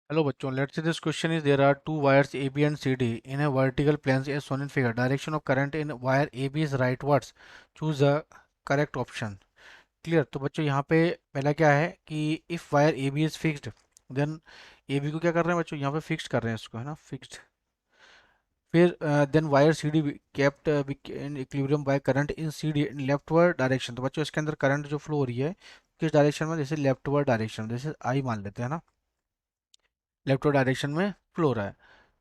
Hello बच्चों, let's say this question is there are two wires AB and CD in a vertical planes as shown in figure. Direction of current in wire AB is rightwards. Choose the correct option. Clear? तो बच्चों यहाँ पे पहला क्या है कि if wire AB is fixed, then AB को क्या कर रहे हैं बच्चों, यहाँ पे fixed कर रहे हैं इसको, है ना, fixed. फिर then wire CD kept in equilibrium by current in CD in leftward direction. तो बच्चों इसके अंदर करंट जो फ्लो हो रही है किस डायरेक्शन में, जैसे लेफ्टवर्ड डायरेक्शन, जैसे आई मान लेते हैं ना, लेफ्टवर्ड डायरेक्शन में फ्लो हो रहा है.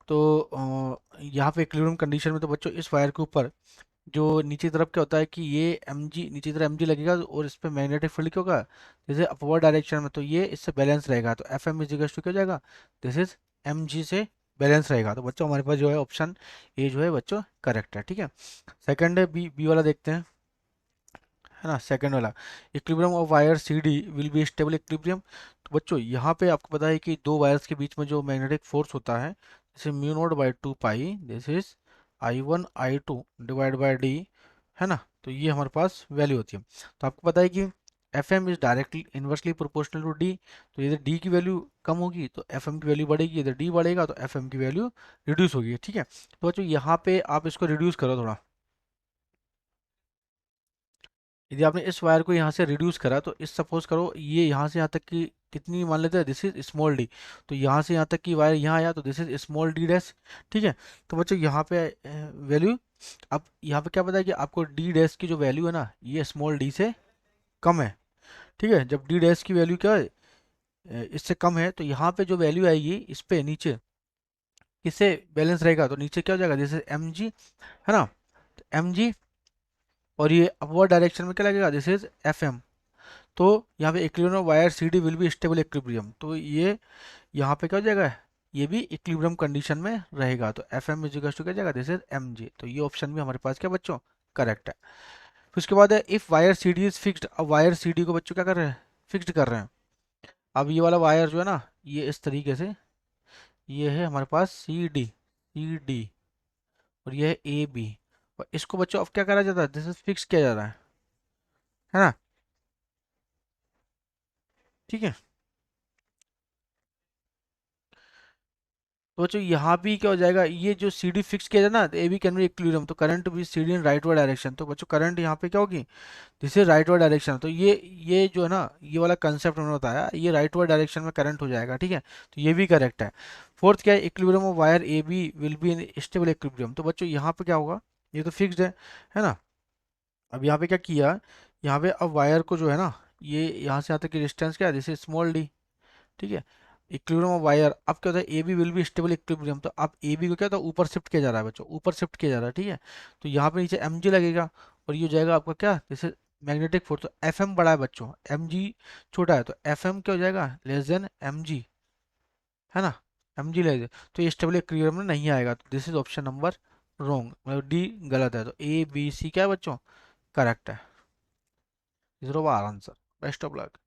तो यहाँ पे इक्विलिब्रियम कंडीशन में तो बच्चों इस वायर के ऊपर जो नीचे तरफ क्या होता है कि ये एम जी, नीचे तरफ एम जी लगेगा और इस पे मैग्नेटिक फील्ड क्या होगा, जैसे अपवर्ड डायरेक्शन में, तो ये इससे बैलेंस रहेगा. तो एफ एम इजिकल्स टू क्या हो जाएगा, दिस इज एम जी से बैलेंस रहेगा. तो बच्चों हमारे पास जो है ऑप्शन ए जो है बच्चों करेक्ट है. ठीक है. सेकंड है बी, बी वाला देखते हैं, है ना. सेकंड वाला, equilibrium of wire C D will be stable equilibrium. तो बच्चों यहाँ पे आपको पता है कि दो वायर्स के बीच में जो मैग्नेटिक फोर्स होता है, जैसे mu naught by two pi, this is I one I two divide by D, है ना. तो ये हमारे पास वैल्यू होती है. तो आपको पता है कि F M is directly inversely proportional to D. तो यदि डी की वैल्यू कम होगी तो एफ एम की वैल्यू बढ़ेगी, यदि डी बढ़ेगा तो एफ एम की वैल्यू रिड्यूस होगी. ठीक है. तो बच्चों यहाँ पे आप इसको रिड्यूस करो थोड़ा. यदि आपने इस वायर को यहाँ से रिड्यूस करा तो इस सपोज करो ये यहाँ से यहाँ तक की कितनी मान लेते हैं, दिस इज स्मॉल डी. तो यहाँ से यहाँ तक की वायर यहाँ आया तो this is small D dash. ठीक है. तो बच्चों यहाँ पे वैल्यू, अब यहाँ पे क्या पता है कि आपको डी डैश की जो वैल्यू है ना, ये स्मॉल डी से कम है. ठीक है. जब डी डैश की वैल्यू क्या है, इससे कम है, तो यहाँ पे जो वैल्यू आएगी इस पे नीचे किससे बैलेंस रहेगा, तो नीचे क्या हो जाएगा, जैसे एम जी, है ना. एम जी, और ये अपवर्ड डायरेक्शन में क्या लगेगा, दिस इज एफ एम. तो यहाँ पे equilibrium wire C D will be stable equilibrium. तो ये यहाँ पे क्या हो जाएगा, ये भी इक्विलिब्रियम कंडीशन में रहेगा. तो एफ एम इजिकल्स टू क्या जाएगा, दिस इज एम जी. तो ये ऑप्शन भी हमारे पास क्या बच्चों करेक्ट है. फिर उसके बाद है if wire C D is fixed. अब वायर सी डी को बच्चों क्या कर रहे हैं, फिक्स्ड कर रहे हैं. अब ये वाला वायर जो है ना, ये इस तरीके से, ये है हमारे पास सी डी, सी डी, और ये है ए बी. और इसको बच्चों अब क्या करा जाता है, दिस इज फिक्स किया जा रहा है ना. ठीक है. तो बच्चों यहाँ भी क्या हो जाएगा, ये जो सी डी फिक्स किया जाए ना, A B can be equilibrium. तो करंट भी C D in rightward direction. तो बच्चों करंट यहाँ पे क्या होगी, this is rightward direction. तो ये जो है ना, ये वाला कंसेप्ट हमने बताया, ये राइट वर्ड डायरेक्शन में करंट हो जाएगा. ठीक है. तो ये भी करेक्ट है. फोर्थ क्या है, equilibrium of wire A B will be in stable equilibrium. तो बच्चों यहाँ पे क्या होगा, ये तो फिक्स्ड है ना. अब यहाँ पे क्या किया, यहाँ पे अब वायर को जो है ना, ये यहाँ से यहाँ तक की डिस्टेंस क्या है, दिस इज स्मॉल डी. ठीक है. इक्विलिब्रियम ऑफ वायर, अब क्या होता है, A B will be stable equilibrium. तो अब ए बी को क्या होता है, ऊपर शिफ्ट किया जा रहा है बच्चों, ऊपर शिफ्ट किया जा रहा है. ठीक है. तो यहाँ पे नीचे एम जी लगेगा, और ये हो जाएगा आपका क्या, जैसे मैग्नेटिक फोर्स. तो एफ एम बड़ा है बच्चों, एम जी छोटा है, तो एफ एम क्या हो जाएगा, लेस देन एम जी, है ना. एम जी लेस, तो ये स्टेबल इक्विलिब्रियम में नहीं आएगा. तो this is option number wrong, मतलब डी गलत है. तो ए बी सी क्या है बच्चों करेक्ट है. Zero our answer. Best of luck.